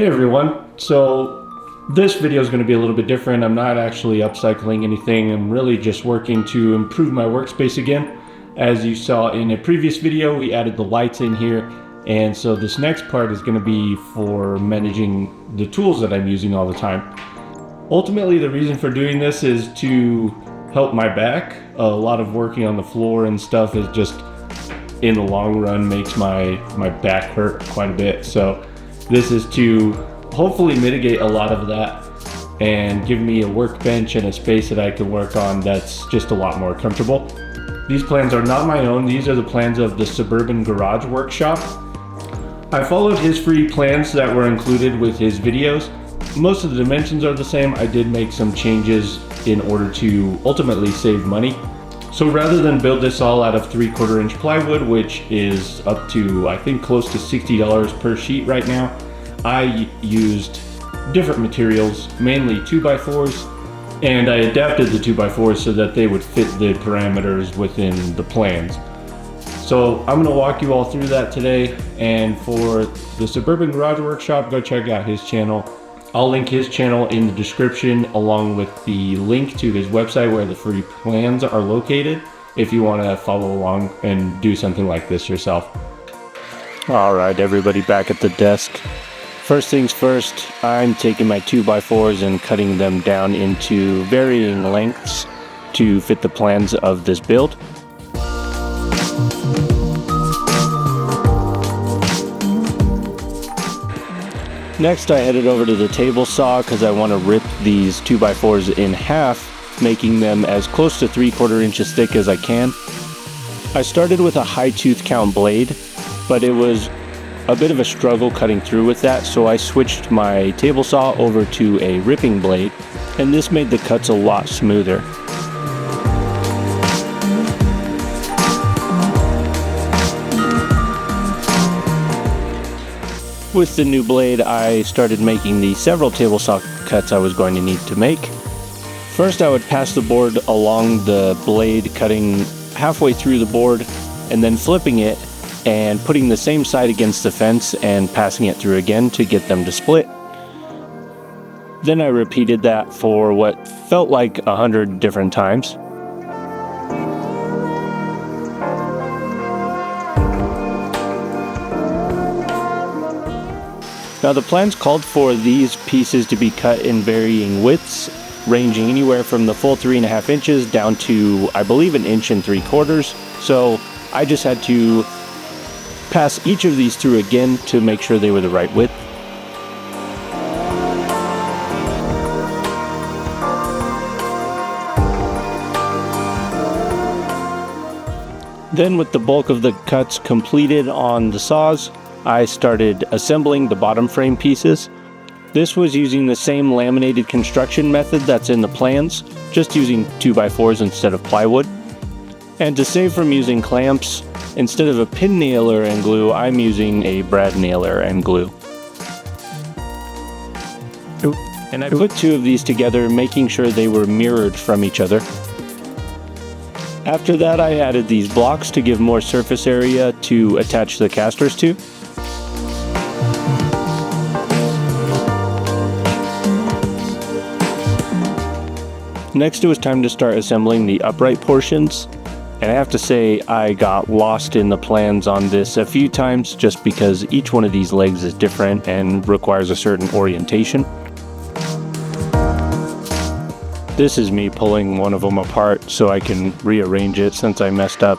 Hey everyone, so this video is going to be a little bit different. I'm not actually upcycling anything. I'm really just working to improve my workspace again. As you saw in a previous video, we added the lights in here, and so this next part is going to be for managing the tools that I'm using all the time. Ultimately, the reason for doing this is to help my back. A lot of working on the floor and stuff is just, in the long run, makes my back hurt quite a bit. So this is to hopefully mitigate a lot of that and give me a workbench and a space that I can work on that's just a lot more comfortable. These plans are not my own. These are the plans of the Suburban Garage Workshop. I followed his free plans that were included with his videos. Most of the dimensions are the same. I did make some changes in order to ultimately save money. So rather than build this all out of 3/4 inch plywood, which is up to, I think, close to $60 per sheet right now, I used different materials, mainly 2x4s, and I adapted the 2x4s so that they would fit the parameters within the plans. So I'm going to walk you all through that today, and for the Suburban Garage Workshop, go check out his channel. I'll link his channel in the description along with the link to his website where the free plans are located if you want to follow along and do something like this yourself. Alright, everybody back at the desk. First things first, I'm taking my 2x4s and cutting them down into varying lengths to fit the plans of this build. Next, I headed over to the table saw because I want to rip these 2x4s in half, making them as close to 3/4 inches thick as I can. I started with a high tooth count blade, but it was a bit of a struggle cutting through with that, so I switched my table saw over to a ripping blade, and this made the cuts a lot smoother. With the new blade, I started making the several table saw cuts I was going to need to make. First, I would pass the board along the blade, cutting halfway through the board, and then flipping it and putting the same side against the fence and passing it through again to get them to split. Then I repeated that for what felt like 100 different times. Now the plans called for these pieces to be cut in varying widths, ranging anywhere from the full 3.5 inches down to, I believe, 1 3/4 inches. So I just had to pass each of these through again to make sure they were the right width. Then, with the bulk of the cuts completed on the saws, I started assembling the bottom frame pieces. This was using the same laminated construction method that's in the plans, just using 2x4s instead of plywood. And to save from using clamps, instead of a pin nailer and glue, I'm using a brad nailer and glue. And I put two of these together, making sure they were mirrored from each other. After that, I added these blocks to give more surface area to attach the casters to. Next, it was time to start assembling the upright portions, and I have to say I got lost in the plans on this a few times just because each one of these legs is different and requires a certain orientation. This is me pulling one of them apart so I can rearrange it since I messed up.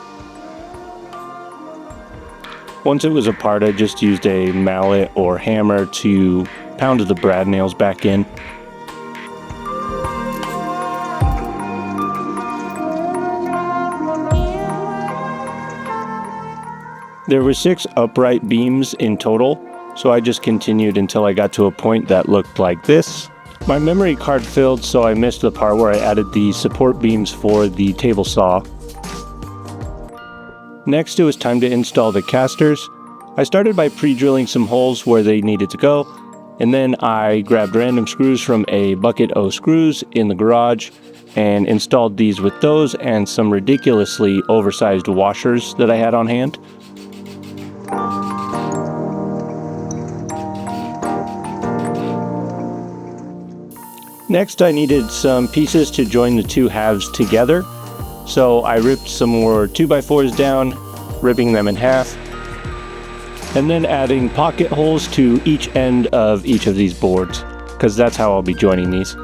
Once it was apart, I just used a mallet or hammer to pound the brad nails back in. There were 6 upright beams in total, so I just continued until I got to a point that looked like this. My memory card filled, so I missed the part where I added the support beams for the table saw. Next, it was time to install the casters. I started by pre-drilling some holes where they needed to go, and then I grabbed random screws from a bucket of screws in the garage and installed these with those and some ridiculously oversized washers that I had on hand. Next, I needed some pieces to join the two halves together. So I ripped some more 2x4s down, ripping them in half, and then adding pocket holes to each end of each of these boards, because that's how I'll be joining these.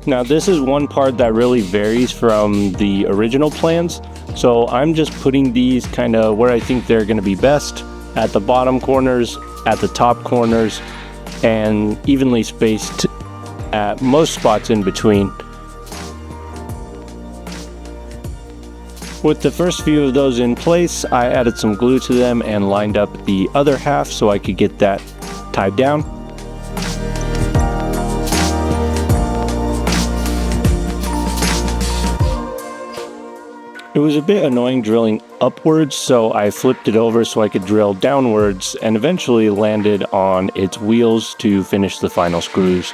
Now this is one part that really varies from the original plans, so I'm just putting these kind of where I think they're going to be best, at the bottom corners, at the top corners, and evenly spaced at most spots in between. With the first few of those in place, I added some glue to them and lined up the other half so I could get that tied down. It was a bit annoying drilling upwards, so I flipped it over so I could drill downwards and eventually landed on its wheels to finish the final screws.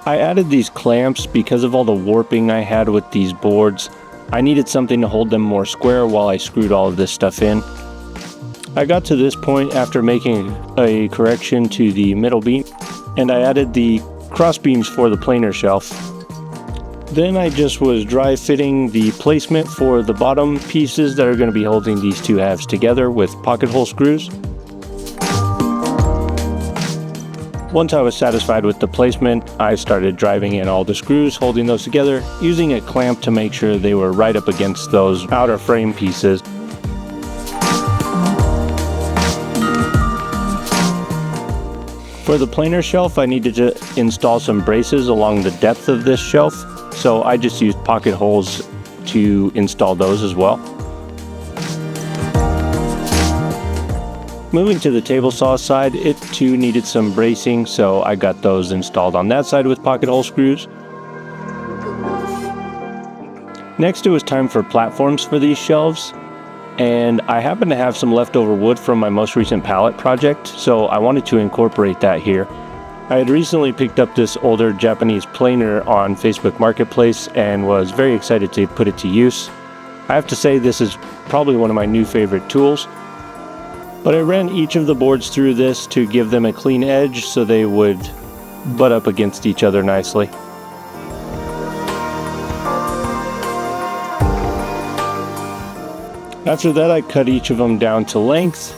I added these clamps because of all the warping I had with these boards. I needed something to hold them more square while I screwed all of this stuff in. I got to this point after making a correction to the middle beam, and I added the cross beams for the planer shelf. Then I just was dry fitting the placement for the bottom pieces that are going to be holding these two halves together with pocket hole screws. Once I was satisfied with the placement, I started driving in all the screws holding those together, using a clamp to make sure they were right up against those outer frame pieces. For the planer shelf, I needed to install some braces along the depth of this shelf, so I just used pocket holes to install those as well. Moving to the table saw side, it too needed some bracing, so I got those installed on that side with pocket hole screws. Next, it was time for platforms for these shelves, and I happen to have some leftover wood from my most recent pallet project, so I wanted to incorporate that here. I had recently picked up this older Japanese planer on Facebook Marketplace and was very excited to put it to use. I have to say this is probably one of my new favorite tools. But I ran each of the boards through this to give them a clean edge so they would butt up against each other nicely. After that, I cut each of them down to length.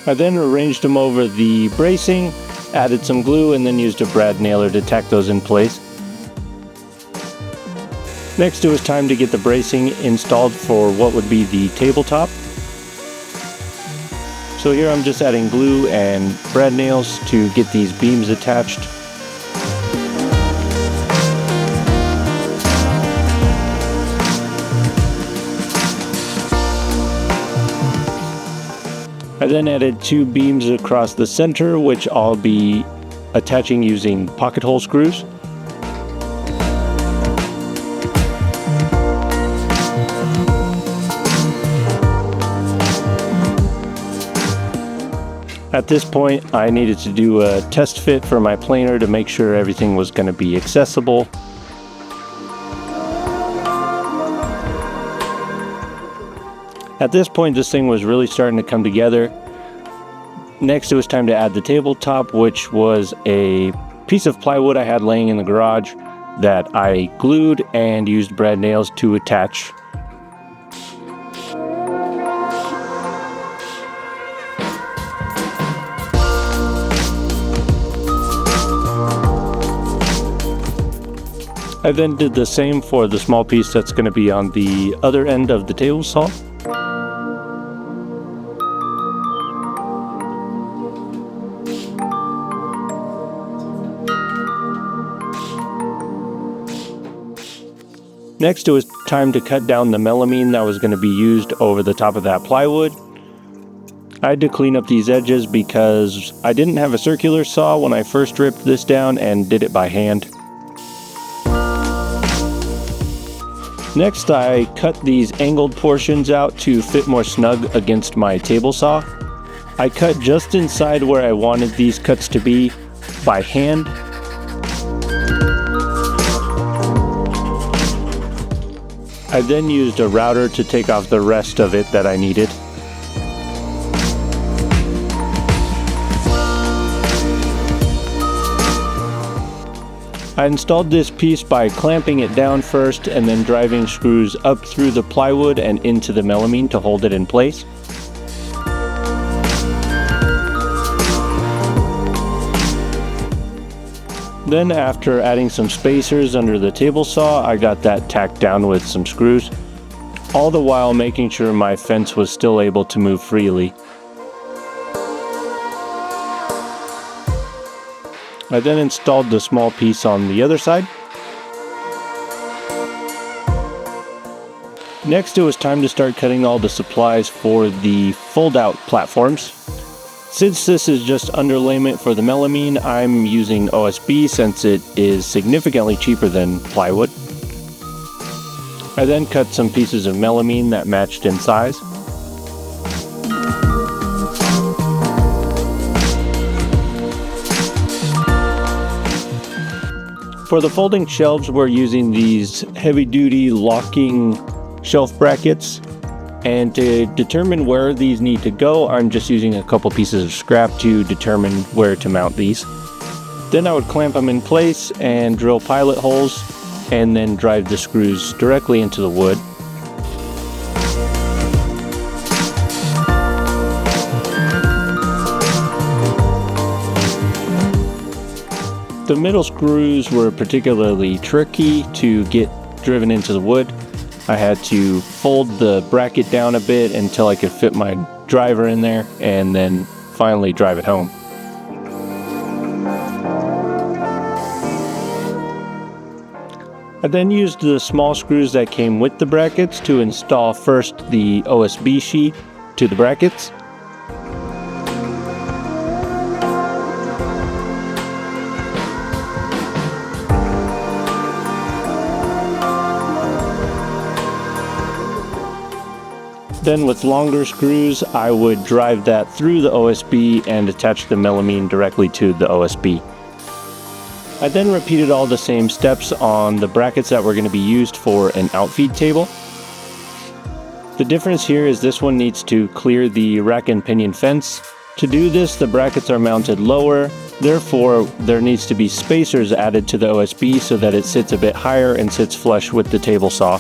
I then arranged them over the bracing, added some glue, and then used a brad nailer to tack those in place. Next, it was time to get the bracing installed for what would be the tabletop. So here I'm just adding glue and brad nails to get these beams attached. I then added 2 beams across the center, which I'll be attaching using pocket hole screws. At this point, I needed to do a test fit for my planer to make sure everything was going to be accessible. At this point, this thing was really starting to come together. Next, it was time to add the tabletop, which was a piece of plywood I had laying in the garage that I glued and used brad nails to attach. I then did the same for the small piece that's going to be on the other end of the table saw. Next, it was time to cut down the melamine that was going to be used over the top of that plywood. I had to clean up these edges because I didn't have a circular saw when I first ripped this down and did it by hand. Next, I cut these angled portions out to fit more snug against my table saw. I cut just inside where I wanted these cuts to be by hand. I then used a router to take off the rest of it that I needed. I installed this piece by clamping it down first and then driving screws up through the plywood and into the melamine to hold it in place. Then after adding some spacers under the table saw, I got that tacked down with some screws, all the while making sure my fence was still able to move freely. I then installed the small piece on the other side. Next, it was time to start cutting all the supplies for the fold-out platforms. Since this is just underlayment for the melamine, I'm using OSB since it is significantly cheaper than plywood. I then cut some pieces of melamine that matched in size. For the folding shelves, we're using these heavy-duty locking shelf brackets, and to determine where these need to go, I'm just using a couple pieces of scrap to determine where to mount these. Then I would clamp them in place and drill pilot holes, and then drive the screws directly into the wood. The middle screws were particularly tricky to get driven into the wood. I had to fold the bracket down a bit until I could fit my driver in there and then finally drive it home. I then used the small screws that came with the brackets to install first the OSB sheet to the brackets. Then with longer screws, I would drive that through the OSB and attach the melamine directly to the OSB. I then repeated all the same steps on the brackets that were going to be used for an outfeed table. The difference here is this one needs to clear the rack and pinion fence. To do this, the brackets are mounted lower, therefore there needs to be spacers added to the OSB so that it sits a bit higher and sits flush with the table saw.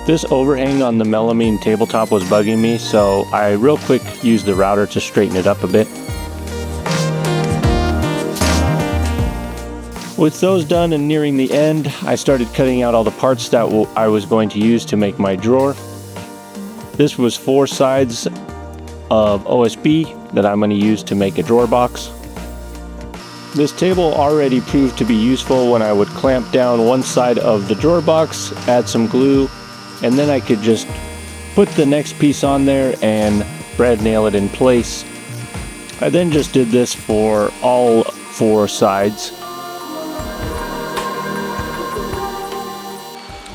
This overhang on the melamine tabletop was bugging me, so I real quick used the router to straighten it up a bit. With those done and nearing the end, I started cutting out all the parts that I was going to use to make my drawer. This was 4 sides of OSB that I'm going to use to make a drawer box. This table already proved to be useful when I would clamp down one side of the drawer box, add some glue, and then I could just put the next piece on there and brad nail it in place. I then just did this for all 4 sides.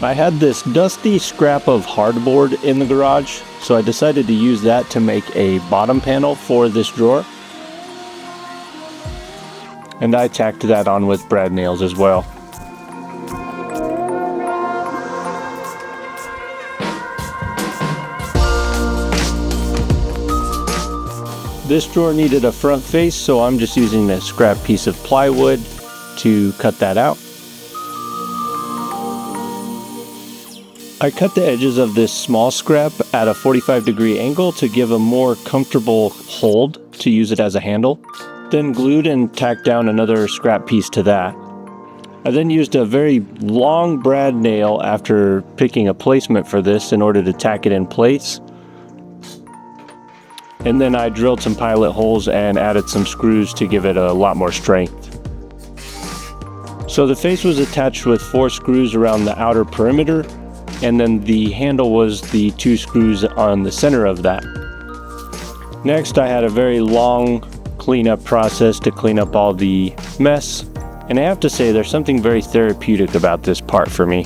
I had this dusty scrap of hardboard in the garage, so I decided to use that to make a bottom panel for this drawer. And I tacked that on with brad nails as well. This drawer needed a front face, so I'm just using a scrap piece of plywood to cut that out. I cut the edges of this small scrap at a 45-degree angle to give a more comfortable hold to use it as a handle, then glued and tacked down another scrap piece to that. I then used a very long brad nail after picking a placement for this in order to tack it in place. And then I drilled some pilot holes and added some screws to give it a lot more strength. So the face was attached with 4 screws around the outer perimeter, and then the handle was the 2 screws on the center of that. Next, I had a very long cleanup process to clean up all the mess, and I have to say there's something very therapeutic about this part for me.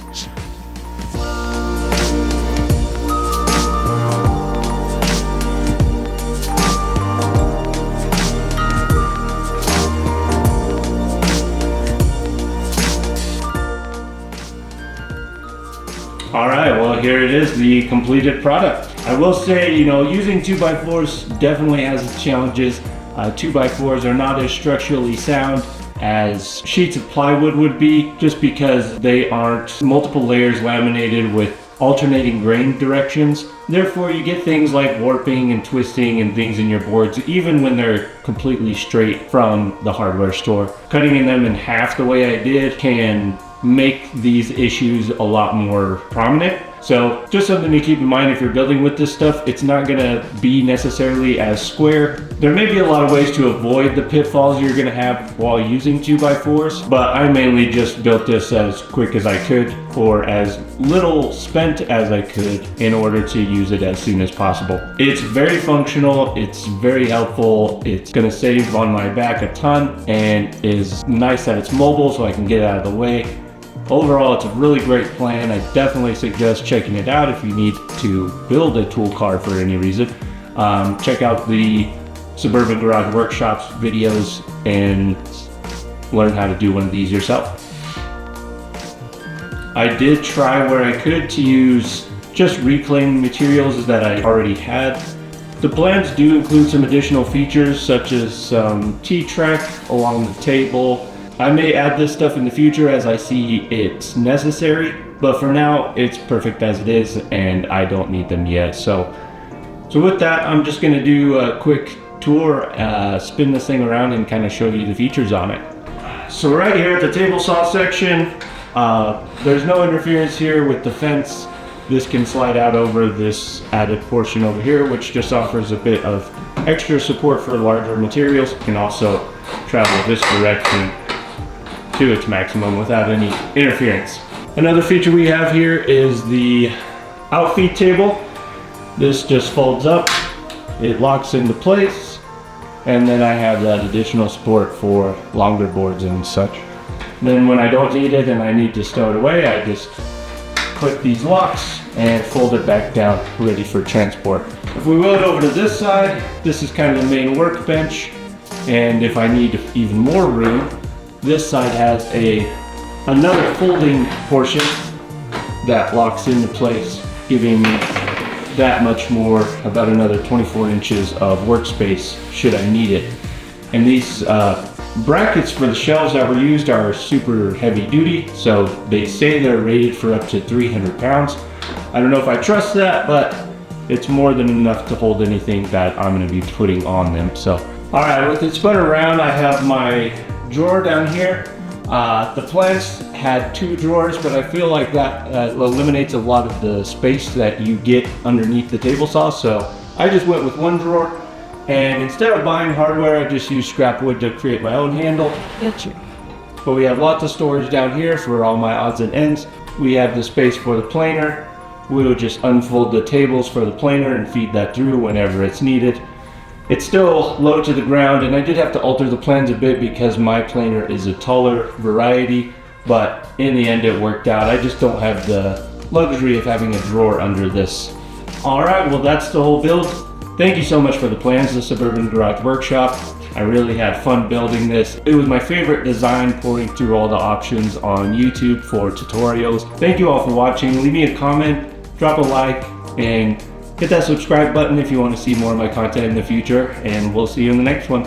All right, well, here it is, the completed product. I will say, using 2x4s definitely has its challenges. 2x4s are not as structurally sound as sheets of plywood would be, just because they aren't multiple layers laminated with alternating grain directions. Therefore, you get things like warping and twisting and things in your boards, even when they're completely straight from the hardware store. Cutting them in half the way I did can make these issues a lot more prominent. So just something to keep in mind if you're building with this stuff. It's not gonna be necessarily as square. There may be a lot of ways to avoid the pitfalls you're gonna have while using 2x4s, but I mainly just built this as quick as I could for as little spent as I could in order to use it as soon as possible. It's very functional, it's very helpful, it's gonna save on my back a ton, and is nice that it's mobile so I can get it out of the way. Overall, it's a really great plan. I definitely suggest checking it out if you need to build a tool car for any reason. Check out the Suburban Garage Workshops videos and learn how to do one of these yourself. I did try where I could to use just reclaimed materials that I already had. The plans do include some additional features such as some T-track along the table. I may add this stuff in the future as I see it's necessary, but for now it's perfect as it is and I don't need them yet. So with that, I'm just gonna do a quick tour, spin this thing around and kind of show you the features on it. So right here at the table saw section, there's no interference here with the fence. This can slide out over this added portion over here, which just offers a bit of extra support for larger materials. You can also travel this direction to its maximum without any interference. Another feature we have here is the outfeed table. This just folds up, it locks into place, and then I have that additional support for longer boards and such. Then when I don't need it and I need to stow it away, I just click these locks and fold it back down, ready for transport. If we wheel it over to this side, this is kind of the main workbench, and if I need even more room, this side has another folding portion that locks into place, giving me that much more, about another 24 inches of workspace should I need it. And these brackets for the shelves that were used are super heavy duty, so they say they're rated for up to 300 pounds. I don't know if I trust that, but it's more than enough to hold anything that I'm going to be putting on them. So, all right, with it spun around, I have my drawer down here. The plans had 2 drawers, but I feel like that eliminates a lot of the space that you get underneath the table saw, so I just went with 1 drawer, and instead of buying hardware, I just used scrap wood to create my own handle. But we have lots of storage down here for all my odds and ends. We have the space for the planer. We'll just unfold the tables for the planer and feed that through whenever it's needed. It's still low to the ground, and I did have to alter the plans a bit because my planer is a taller variety, but in the end it worked out. I just don't have the luxury of having a drawer under this. All right, well, that's the whole build. Thank you so much for the plans, the Suburban Garage Workshop. I really had fun building this. It was my favorite design, pouring through all the options on YouTube for tutorials. Thank you all for watching. Leave me a comment, drop a like, and hit that subscribe button if you want to see more of my content in the future, and we'll see you in the next one.